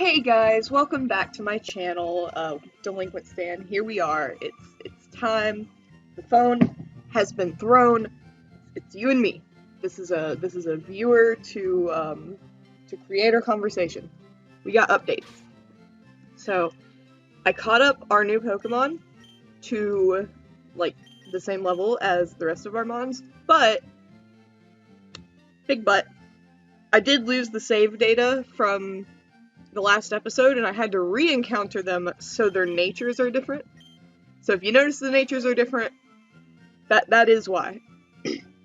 Hey guys, welcome back to my channel, Delinquent Stan. Here we are. It's time. The phone has been thrown. It's you and me. This is a viewer to creator conversation. We got updates. So I caught up our new Pokemon to like the same level as the rest of our mons, but big but I did lose the save data from the last episode, and I had to re-encounter them so their natures are different. So if you notice the natures are different, that is why.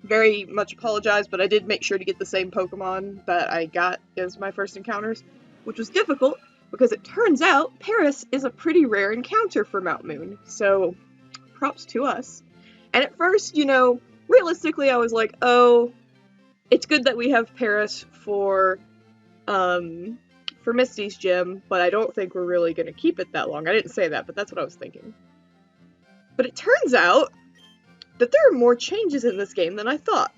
Very much apologize, but I did make sure to get the same Pokemon that I got as my first encounters, which was difficult because it turns out Paris is a pretty rare encounter for Mount Moon, so props to us. And at first, realistically I was like, oh, it's good that we have Paris for Misty's gym, but I don't think we're really going to keep it that long. I didn't say that, but that's what I was thinking. But it turns out that there are more changes in this game than I thought.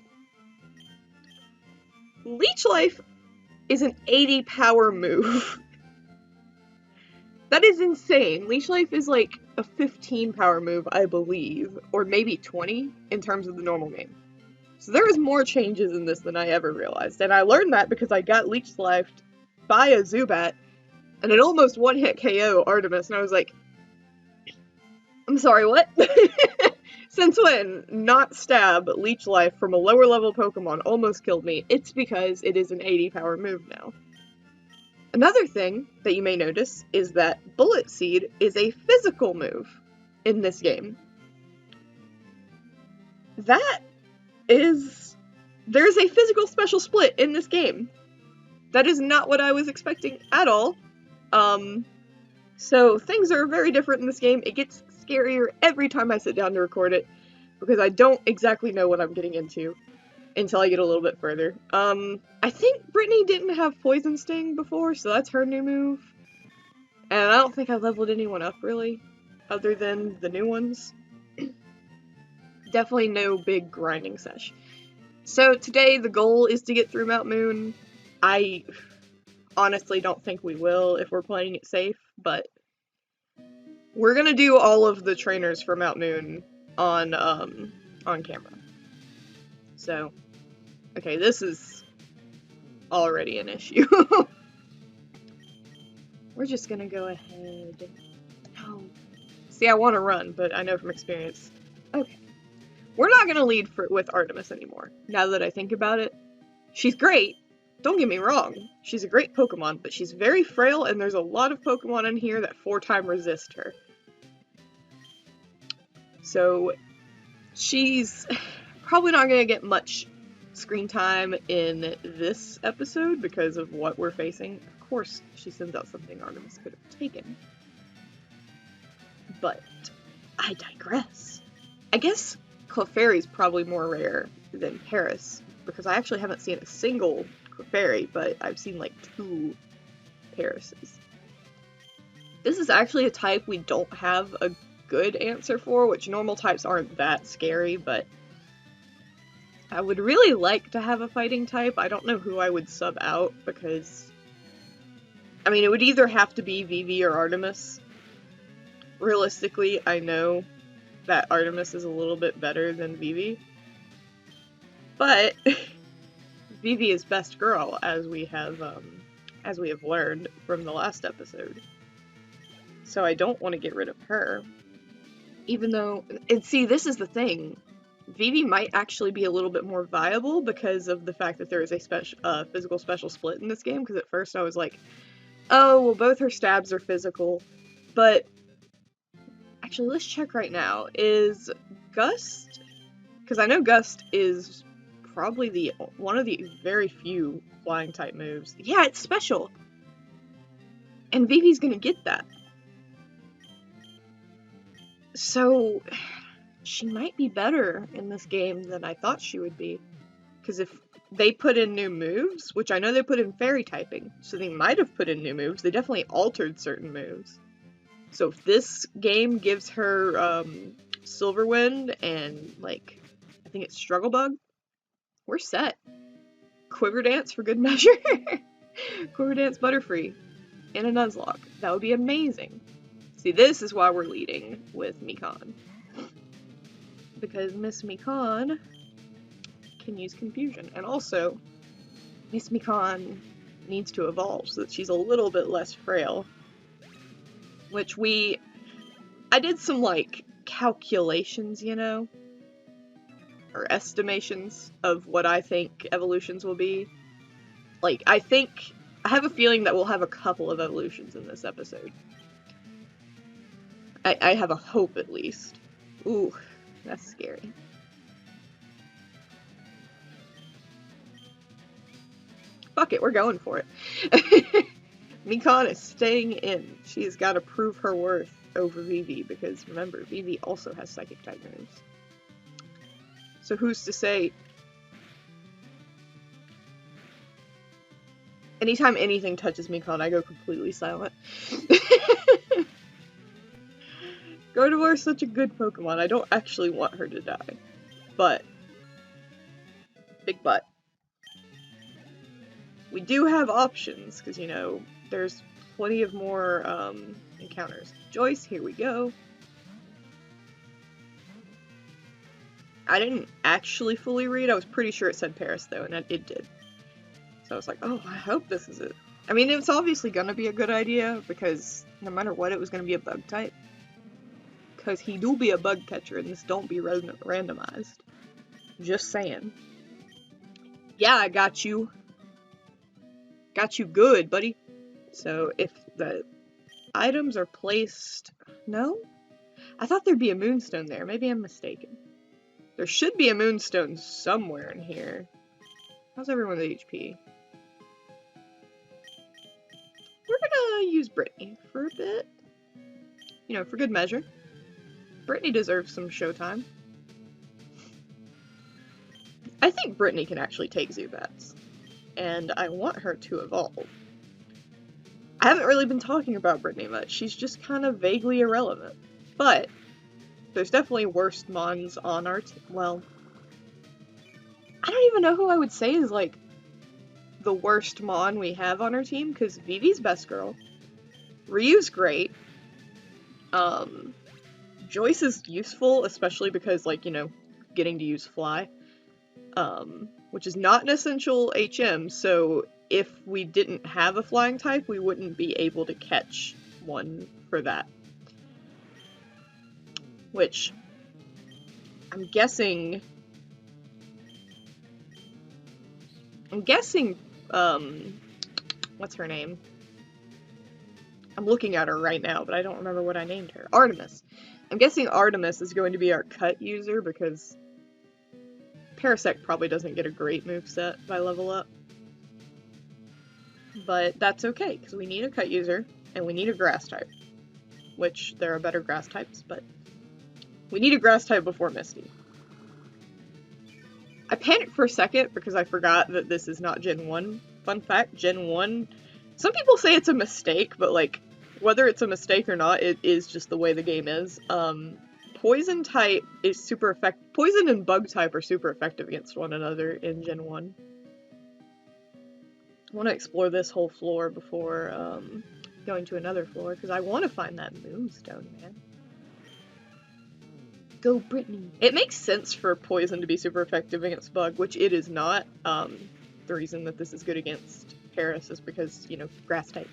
Leech Life is an 80 power move. That is insane. Leech Life is like a 15 power move, I believe, or maybe 20 in terms of the normal game. So there is more changes in this than I ever realized, and I learned that because I got Leech Life by a Zubat, and it almost one-hit KO Artemis, and I was like, I'm sorry, what? Since when not stab Leech Life from a lower level Pokemon almost killed me? It's because it is an 80 power move now. Another thing that you may notice is that Bullet Seed is a physical move in this game. There's a physical special split in this game. That is not what I was expecting at all. So things are very different in this game. It gets scarier every time I sit down to record it, because I don't exactly know what I'm getting into until I get a little bit further. I think Brittany didn't have Poison Sting before, so that's her new move. And I don't think I leveled anyone up, really, other than the new ones. Definitely no big grinding sesh. So today the goal is to get through Mount Moon. I honestly don't think we will if we're playing it safe, but we're gonna do all of the trainers for Mount Moon on camera. So, okay, this is already an issue. We're just gonna go ahead. No. See, I want to run, but I know from experience. Okay. We're not gonna lead with Artemis anymore, now that I think about it. She's great. Don't get me wrong, she's a great Pokemon, but she's very frail, and there's a lot of Pokemon in here that 4-time resist her. So, she's probably not going to get much screen time in this episode because of what we're facing. Of course, she sends out something Artemis could have taken. But, I digress. I guess Clefairy's probably more rare than Paris, because I actually haven't seen a single Clefairy, but I've seen like 2 Parises. This is actually a type we don't have a good answer for, which normal types aren't that scary, but I would really like to have a fighting type. I don't know who I would sub out, because I mean, it would either have to be Vivi or Artemis. Realistically, I know that Artemis is a little bit better than Vivi, but Vivi is best girl, as we have learned from the last episode. So I don't want to get rid of her. Even though, and see, this is the thing. Vivi might actually be a little bit more viable because of the fact that there is a physical special split in this game, because at first I was like, oh, well, both her stabs are physical, but actually, let's check right now. Is Gust, because I know Gust is probably one of the very few flying type moves. Yeah, it's special. And Vivi's gonna get that. So, she might be better in this game than I thought she would be. Because if they put in new moves, which I know they put in fairy typing, so they might have put in new moves, they definitely altered certain moves. So if this game gives her Silverwind and, like, I think it's Struggle Bug, we're set. Quiver Dance for good measure. Quiver Dance Butterfree. in a Nuzlocke. That would be amazing. See, this is why we're leading with Mikan. Because Miss Mikan can use confusion. And also, Miss Mikan needs to evolve so that she's a little bit less frail. Which I did some, like, calculations, you know? Or estimations of what I think evolutions will be. Like, I have a feeling that we'll have a couple of evolutions in this episode. I have a hope, at least. Ooh, that's scary. Fuck it, we're going for it. Mikan is staying in. She has got to prove her worth over Vivi, because remember, Vivi also has psychic type moves. So who's to say? Anytime anything touches Mikan, I go completely silent. Gardevoir is such a good Pokemon. I don't actually want her to die. But, big but. We do have options, because, you know, there's plenty of more encounters. Joyce, here we go. I didn't actually fully read. I was pretty sure it said Paris, though, and it did. So I was like, oh, I hope this is it. I mean, it's obviously gonna be a good idea, because no matter what, it was gonna be a bug type. Because he do be a bug catcher, and this don't be randomized. Just saying. Yeah, I got you. Got you good, buddy. So, if the items are placed... No? I thought there'd be a moonstone there. Maybe I'm mistaken. There should be a moonstone somewhere in here. How's everyone's HP? We're gonna use Brittany for a bit. You know, for good measure. Brittany deserves some showtime. I think Brittany can actually take Zubats. And I want her to evolve. I haven't really been talking about Brittany much. She's just kind of vaguely irrelevant. But there's definitely worse Mons on our team. Well, I don't even know who I would say is, like, the worst Mon we have on our team, because Vivi's best girl. Ryu's great. Joyce is useful, especially because, like, you know, getting to use Fly. Which is not an essential HM, so if we didn't have a flying type, we wouldn't be able to catch one for that. Which, I'm guessing, what's her name? I'm looking at her right now, but I don't remember what I named her. Artemis. I'm guessing Artemis is going to be our cut user, because Parasect probably doesn't get a great moveset by level up. But that's okay, because we need a cut user, and we need a grass type. Which, there are better grass types, but we need a grass type before Misty. I panicked for a second because I forgot that this is not Gen 1. Fun fact, Gen 1, some people say it's a mistake, but like, whether it's a mistake or not, it is just the way the game is. Poison type is super effective. Poison and bug type are super effective against one another in Gen 1. I want to explore this whole floor before going to another floor, because I want to find that moonstone, man. Go Brittany. It makes sense for poison to be super effective against bug, which it is not. The reason that this is good against Paris is because, you know, grass type.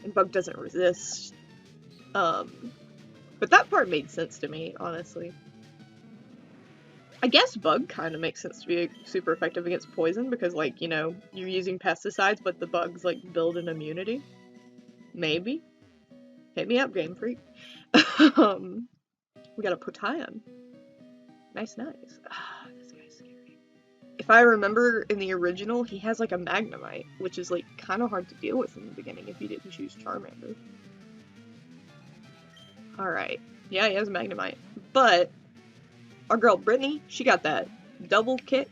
And bug doesn't resist. But that part made sense to me, honestly. I guess bug kind of makes sense to be super effective against poison, because, like, you know, you're using pesticides, but the bugs, like, build an immunity. Maybe. Hit me up, Game Freak. We got a Potion. Nice, nice. Ah, this guy's scary. If I remember in the original, he has, like, a Magnemite, which is, like, kind of hard to deal with in the beginning if you didn't choose Charmander. Alright. Yeah, he has a Magnemite. But our girl Brittany, she got that double kick.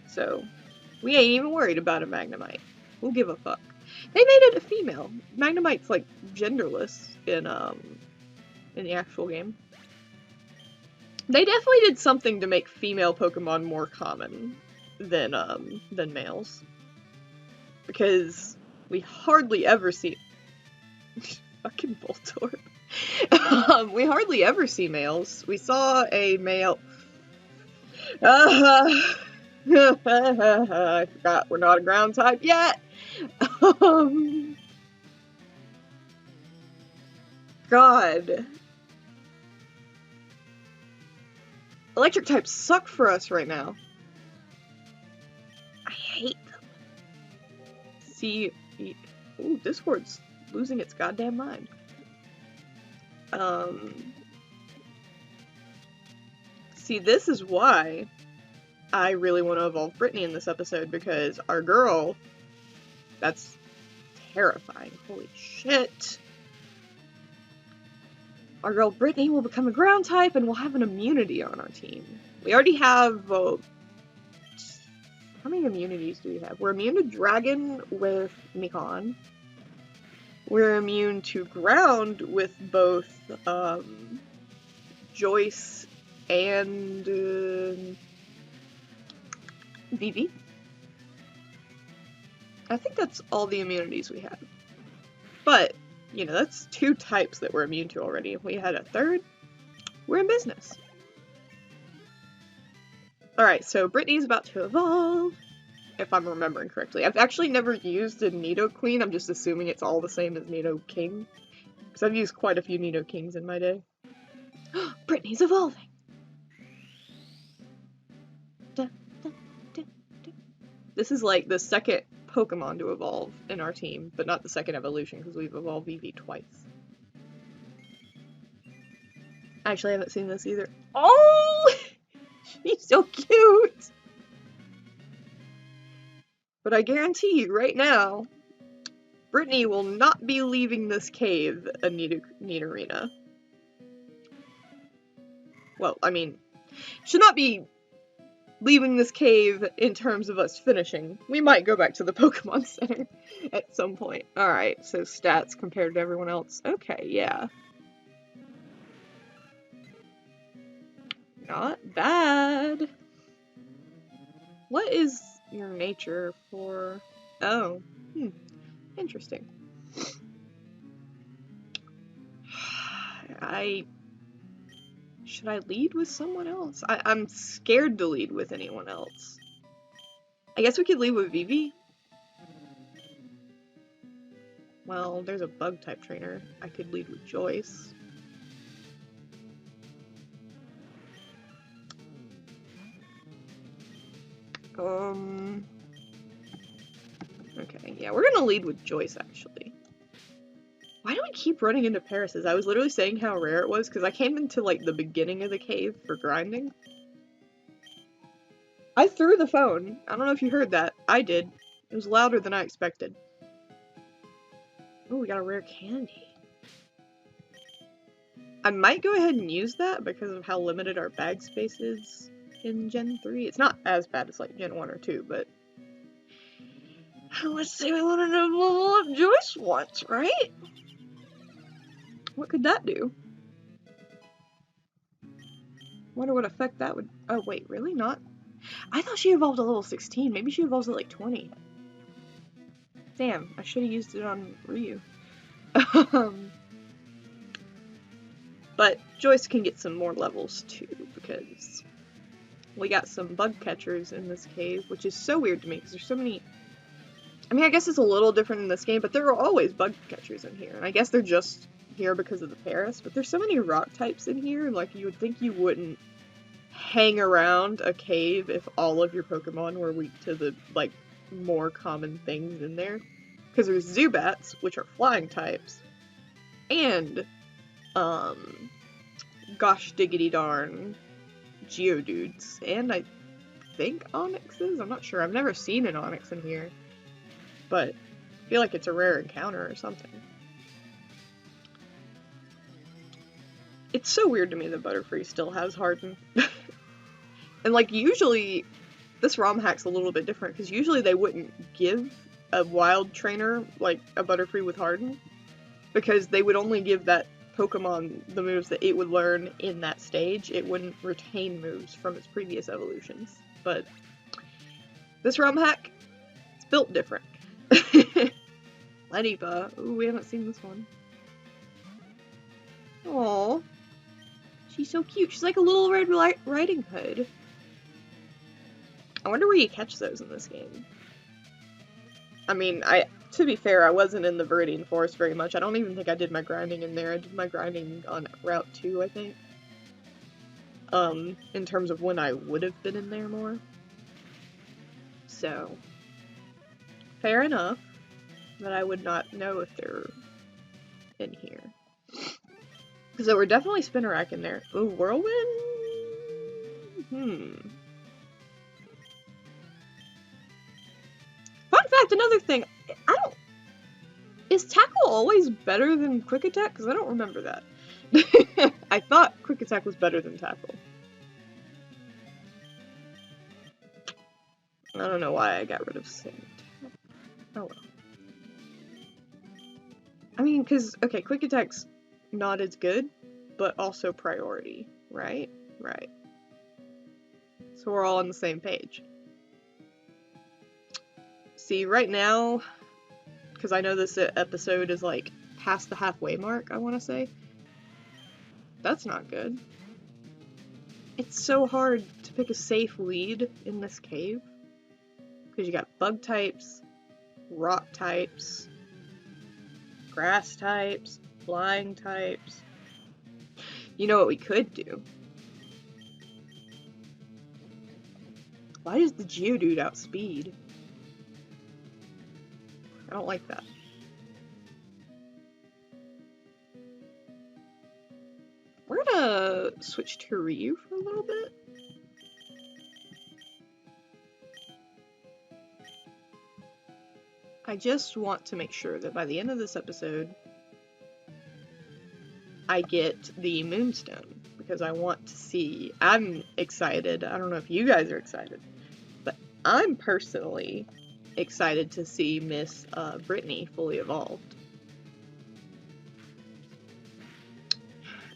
So, we ain't even worried about a Magnemite. We'll give a fuck. They made it a female. Magnemite's, like, genderless in the actual game. They definitely did something to make female Pokemon more common than males. Because We hardly ever see... Fucking Voltorb. We hardly ever see males. We saw a male... I forgot we're not a ground type yet. God. Electric types suck for us right now. I hate them. See... Ooh, Discord's losing its goddamn mind. See, this is why I really want to evolve Brittany in this episode, because our girl, that's terrifying. Holy shit. Our girl Brittany will become a ground type and we'll have an immunity on our team. We already have, how many immunities do we have? We're immune to Dragon with Moemon. We're immune to Ground with both, Joyce and, Vivi. I think that's all the immunities we have. But, you know, that's 2 types that we're immune to already. If we had a 3rd, we're in business. Alright, so Brittany's about to evolve, if I'm remembering correctly. I've actually never used a Nidoqueen, I'm just assuming it's all the same as Nidoking. Because I've used quite a few Nidokings in my day. Brittany's evolving! This is like the second Pokemon to evolve in our team, but not the second evolution, because we've evolved Vivi twice. I actually haven't seen this either. Oh! She's so cute! But I guarantee you, right now, Brittany will not be leaving this cave a Nidorina. Well, I mean, should not be leaving this cave in terms of us finishing. We might go back to the Pokemon Center at some point. Alright, so stats compared to everyone else. Okay, yeah. Not bad. What is your nature for... Oh, interesting. Should I lead with someone else? I'm scared to lead with anyone else. I guess we could lead with Vivi. Well, there's a bug type trainer. I could lead with Joyce. Okay, yeah, we're gonna lead with Joyce, actually. Why do I keep running into Paris's? I was literally saying how rare it was, because I came into, like, the beginning of the cave for grinding. I threw the phone. I don't know if you heard that. I did. It was louder than I expected. Oh, we got a rare candy. I might go ahead and use that because of how limited our bag space is in Gen 3. It's not as bad as, like, Gen 1 or 2, but... Let's say we wanted to level up Joyce once, right? What could that do? Wonder what effect that would... Oh, wait, really? Not? I thought she evolved at level 16. Maybe she evolves at, like, 20. Damn, I should have used it on Ryu. But Joyce can get some more levels, too, because we got some bug catchers in this cave, which is so weird to me, because there's so many... I mean, I guess it's a little different in this game, but there are always bug catchers in here, and I guess they're just here because of the Paris, but there's so many rock types in here, like, you would think you wouldn't hang around a cave if all of your Pokemon were weak to the, like, more common things in there. Because there's Zubats, which are flying types, and, gosh diggity darn, Geodudes, and I think Onyxes? I'm not sure, I've never seen an Onyx in here, but I feel like it's a rare encounter or something. It's so weird to me that Butterfree still has Harden. And, like, usually, this ROM hack's a little bit different, because usually they wouldn't give a wild trainer, like, a Butterfree with Harden, because they would only give that Pokemon the moves that it would learn in that stage. It wouldn't retain moves from its previous evolutions. But this ROM hack, it's built different. Lenipa. Ooh, we haven't seen this one. Aww. She's so cute. She's like a little Red Riding Hood. I wonder where you catch those in this game. I mean, to be fair, I wasn't in the Viridian Forest very much. I don't even think I did my grinding in there. I did my grinding on Route 2, I think. In terms of when I would have been in there more. So, fair enough that I would not know if they're in here. Because there were definitely Spinnerack in there. Ooh, Whirlwind? Fun fact, another thing, is Tackle always better than Quick Attack? Because I don't remember that. I thought Quick Attack was better than Tackle. I don't know why I got rid of Sand. Oh well. I mean, because, okay, Quick Attack's not as good, but also priority, right? Right. So we're all on the same page. See, right now, because I know this episode is like past the halfway mark, I want to say. That's not good. It's so hard to pick a safe lead in this cave. Because you got bug types, rock types, grass types, flying types. You know what we could do? Why does the Geodude outspeed? I don't like that. We're gonna switch to Ryu for a little bit. I just want to make sure that by the end of this episode, I get the Moonstone, because I want to see. I'm excited. I don't know if you guys are excited, but I'm personally excited to see Miss Brittany fully evolved.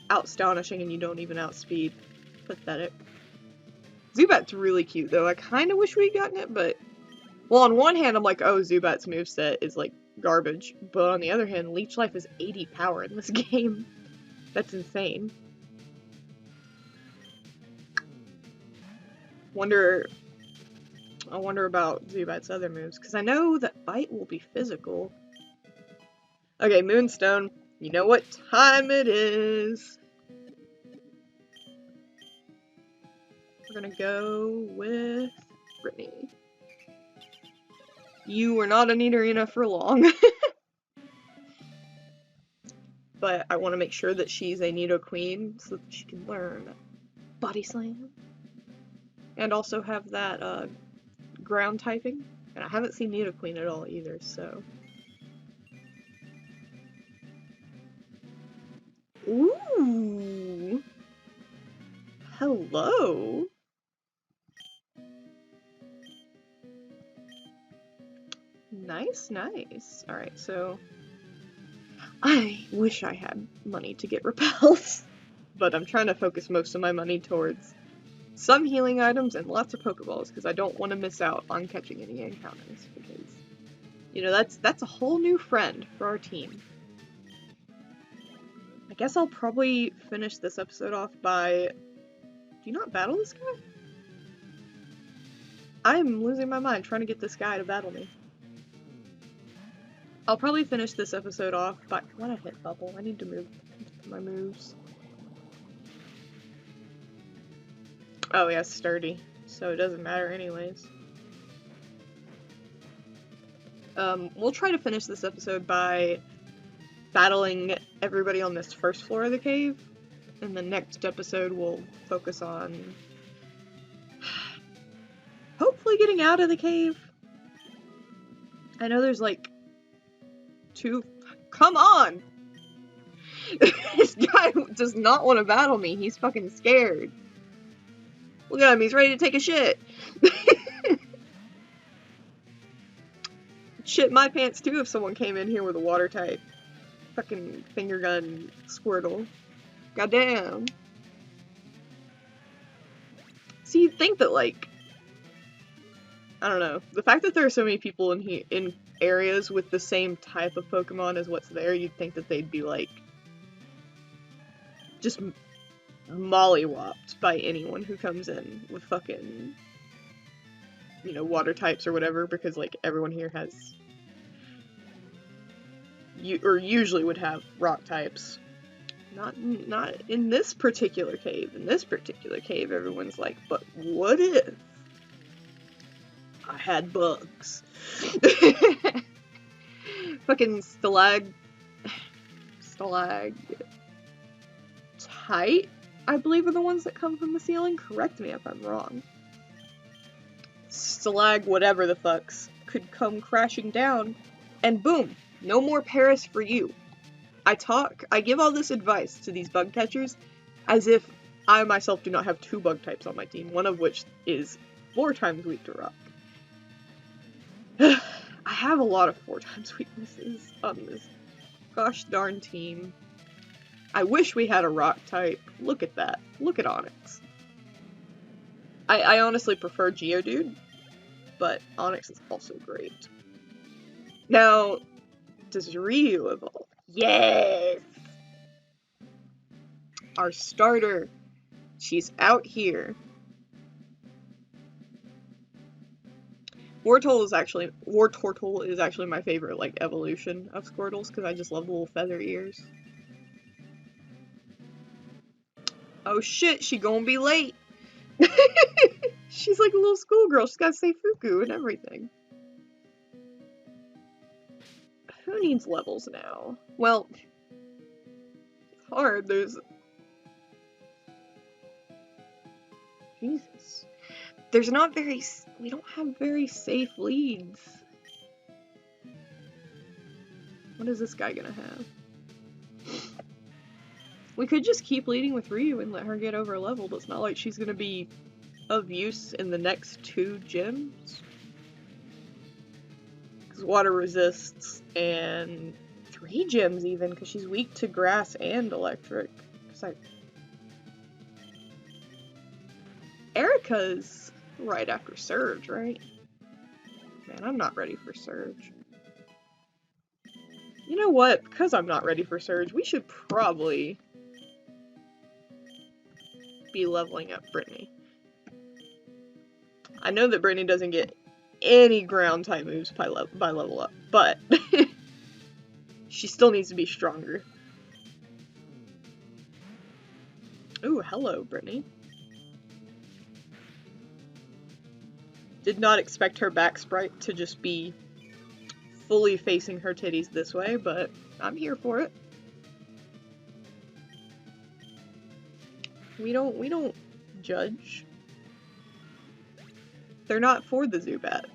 Astonishing, and you don't even outspeed. Pathetic. Zubat's really cute, though. I kind of wish we'd gotten it, but... Well, on one hand, I'm like, oh, Zubat's moveset is, like, garbage. But on the other hand, Leech Life is 80 power in this game. That's insane. I wonder about Zubat's other moves, because I know that Bite will be physical. Okay, Moonstone. You know what time it is. We're gonna go with Brittany. You were not a Nidorina for long. But I want to make sure that she's a Nidoqueen so that she can learn Body Slam. And also have that ground typing. And I haven't seen Nidoqueen at all either, so... Ooh! Hello! Nice, nice. Alright, so... I wish I had money to get repels. But I'm trying to focus most of my money towards some healing items and lots of Pokeballs, because I don't want to miss out on catching any encounters, because, you know, that's a whole new friend for our team. I guess I'll probably finish this episode off by... Do you not battle this guy? I'm losing my mind trying to get this guy to battle me. I'll probably finish this episode off by... What a hit bubble. I need to move my moves. Oh yeah, sturdy. So it doesn't matter anyways. We'll try to finish this episode by battling everybody on this first floor of the cave. And the next episode we'll focus on hopefully getting out of the cave. I know there's like two... Come on! This guy does not want to battle me. He's fucking scared. Look at him, he's ready to take a shit. Shit my pants too if someone came in here with a water type. Fucking finger gun Squirtle. Goddamn. See, you'd think that, like, I don't know, the fact that there are so many people in areas with the same type of Pokemon as what's there, you'd think that they'd be like just mollywopped by anyone who comes in with fucking, you know, water types or whatever, because like everyone here has usually would have rock types. Not in this particular cave. In this particular cave, everyone's like, but what if I had bugs? Fucking stalagtite, I believe, are the ones that come from the ceiling. Correct me if I'm wrong. Stalag whatever the fucks could come crashing down, and boom, no more Paris for you. I give all this advice to these bug catchers as if I myself do not have 2 bug types on my team, one of which is 4 times weak to rock. I have a lot of 4 times weaknesses on this gosh darn team. I wish we had a rock type. Look at that. Look at Onyx. I honestly prefer Geodude, but Onyx is also great. Now, does Ryu evolve? Yes! Our starter. She's out here. Wartortle is actually my favorite, like, evolution of Squirtles, because I just love the little feather ears. Oh shit, she gonna be late! She's like a little schoolgirl, she's gotta say Fuku and everything. Who needs levels now? Well, it's hard, there's... Jesus. There's not very... We don't have very safe leads. What is this guy gonna have? We could just keep leading with Ryu and let her get over leveled. It's not like she's gonna be of use in the next 2 gyms. Because water resists, and 3 gyms even, because she's weak to grass and electric. Erica's right after Surge, right? Man, I'm not ready for Surge. You know what? Because I'm not ready for Surge, we should probably be leveling up Brittany. I know that Brittany doesn't get any ground type moves by level up, but she still needs to be stronger. Ooh, hello, Brittany. Did not expect her back sprite to just be fully facing her titties this way, but I'm here for it. We don't judge. They're not for the Zubat.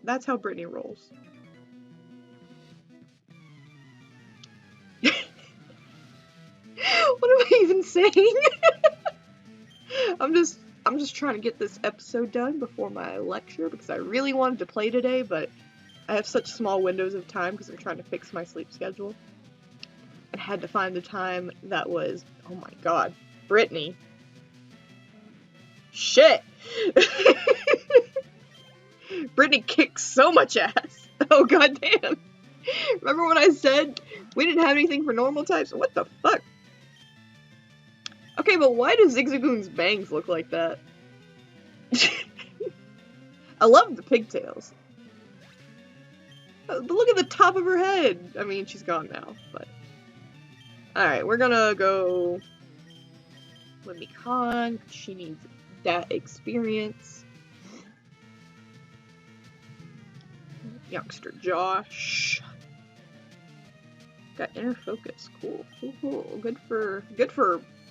That's how Brittany rolls. What am I even saying? I'm just trying to get this episode done before my lecture because I really wanted to play today, but I have such small windows of time because I'm trying to fix my sleep schedule. I had to find the time that was, oh my god, Brittany. Shit! Brittany kicks so much ass. Oh god damn. Remember when I said we didn't have anything for normal types? What the fuck? Okay, but why do Zigzagoon's bangs look like that? I love the pigtails. But look at the top of her head! I mean, she's gone now, but... Alright, we're gonna go... Lemmy-Con, she needs that experience. Youngster Josh. Got inner focus, cool, cool. Good for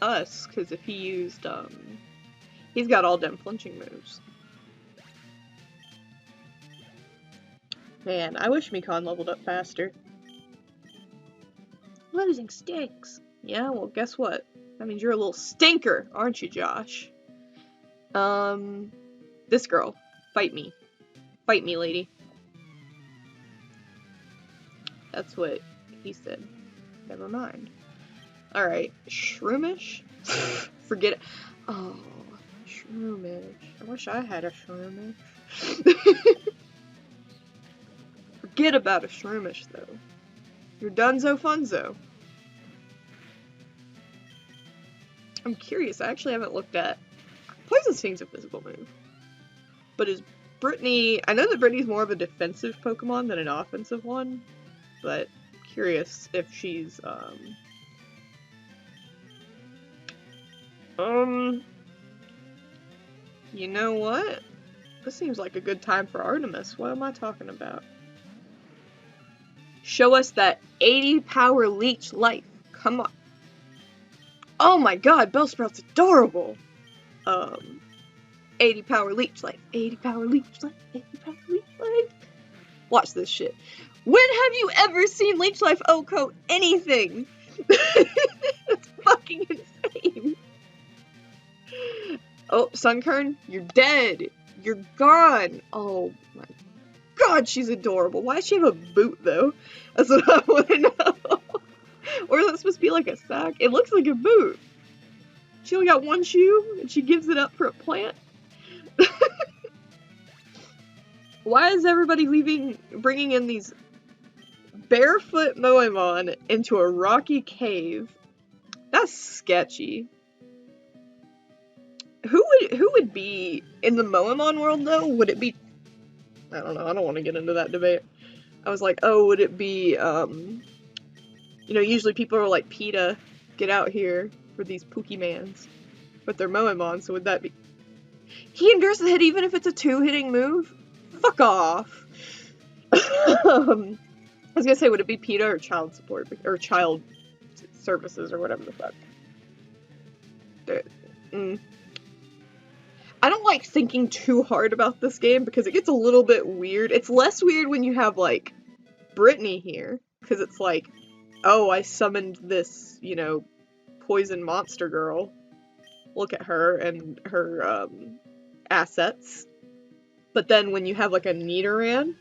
us, because if he used, he's got all them flinching moves. Man, I wish Mikan leveled up faster. Losing stinks. Yeah, well, guess what? That means you're a little stinker, aren't you, Josh? This girl. Fight me. Fight me, lady. That's what he said. Never mind. Alright, Shroomish? Forget it. Oh, Shroomish. I wish I had a Shroomish. Forget about a Shroomish, though. You're donezo funzo. I'm curious, I actually haven't looked at... Poison Sting's a physical move. But is Brittany... I know that Brittany's more of a defensive Pokemon than an offensive one. But curious if she's, you know what? This seems like a good time for Artemis. What am I talking about? Show us that 80 power leech life. Come on. Oh my god, Bellsprout's adorable. 80 power leech life. 80 power leech life. 80 power leech life. Watch this shit. When have you ever seen Leech Life OHKO anything? It's fucking insane. Oh, Sunkern, you're dead. You're gone. Oh my god, she's adorable. Why does she have a boot, though? That's what I want to know. Or is that supposed to be like a sock? It looks like a boot. She only got one shoe, and she gives it up for a plant? Why is everybody bringing in these barefoot Moemon into a rocky cave? That's sketchy. Who would be in the Moemon world, though? Would it be... I don't know, I don't want to get into that debate. I was like, oh, would it be, you know, usually people are like, PETA, get out here for these Pokemans. But they're Moemon, so would that be... He endures the hit even if it's a 2-hitting move? Fuck off. I was gonna say, would it be PETA or child support, or child services, or whatever the fuck? I don't like thinking too hard about this game, because it gets a little bit weird. It's less weird when you have, like, Brittany here, because it's like, oh, I summoned this, you know, poison monster girl. Look at her and her, assets. But then when you have, like, a Nidoran,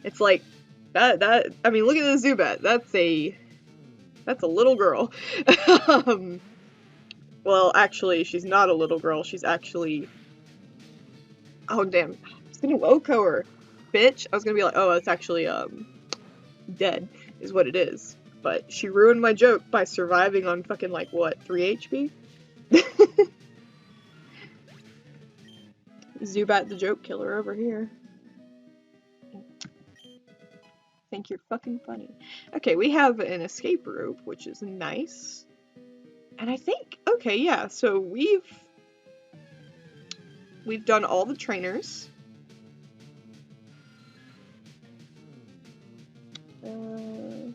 it's like, I mean, look at the Zubat. That's a little girl. Well, actually, she's not a little girl. She's actually... Oh, damn. I was gonna OHKO her, bitch. I was gonna be like, oh, it's actually, dead, is what it is. But she ruined my joke by surviving on fucking, like, what, 3 HP? Zubat the joke killer over here. Think you're fucking funny. Okay, we have an escape rope, which is nice. And I think, okay, yeah, so we've done all the trainers. Oops.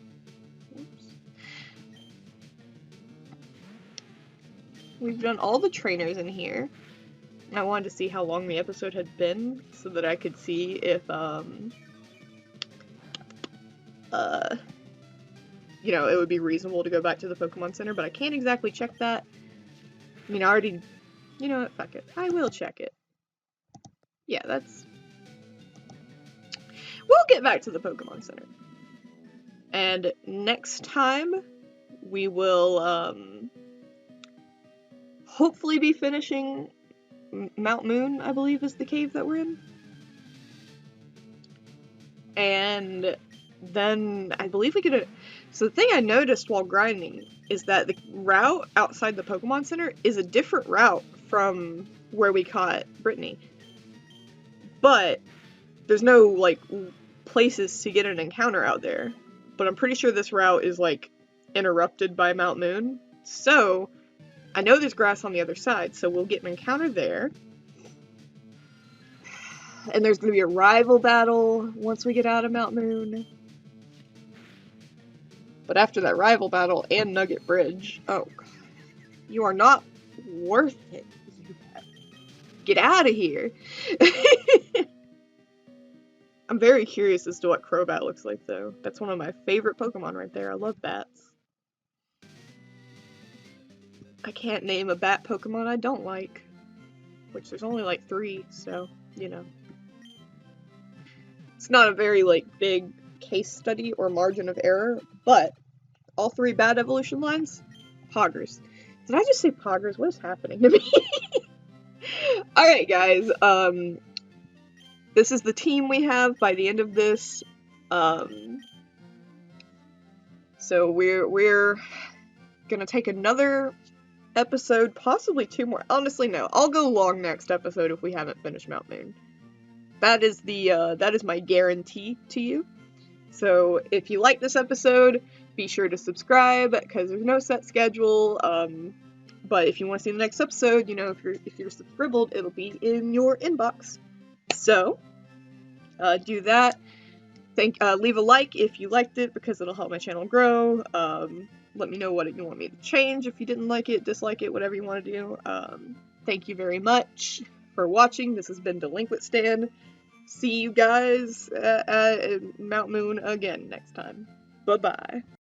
We've done all the trainers in here. I wanted to see how long the episode had been, so that I could see if, you know, it would be reasonable to go back to the Pokemon Center, but I can't exactly check that. I mean, I already... You know what? Fuck it. I will check it. Yeah, that's... We'll get back to the Pokemon Center. And next time, we will, hopefully be finishing Mount Moon, I believe is the cave that we're in. And then I believe we could... So the thing I noticed while grinding is that the route outside the Pokemon Center is a different route from where we caught Brittany. But there's no, like, places to get an encounter out there. But I'm pretty sure this route is, like, interrupted by Mount Moon. So, I know there's grass on the other side, so we'll get an encounter there. And there's going to be a rival battle once we get out of Mount Moon. But after that rival battle and Nugget Bridge, oh, you are not worth it. Get out of here. I'm very curious as to what Crobat looks like, though. That's one of my favorite Pokemon right there. I love bats. I can't name a bat Pokemon I don't like. Which there's only like 3, so, you know. It's not a very, like, big case study or margin of error, but all 3 bad evolution lines, Poggers. Did I just say Poggers? What is happening to me? Alright, guys, this is the team we have by the end of this So we're gonna take another episode, possibly 2 more. Honestly, no. I'll go long next episode if we haven't finished Mount Moon. That is my guarantee to you. So if you like this episode, be sure to subscribe because there's no set schedule. But if you want to see the next episode, you know, if you're subscribed, it'll be in your inbox. So do that. Leave a like if you liked it because it'll help my channel grow. Let me know what you want me to change if you didn't like it, dislike it, whatever you want to do. Thank you very much for watching. This has been Delinquent Stan. See you guys at Mount Moon again next time. Bye-bye.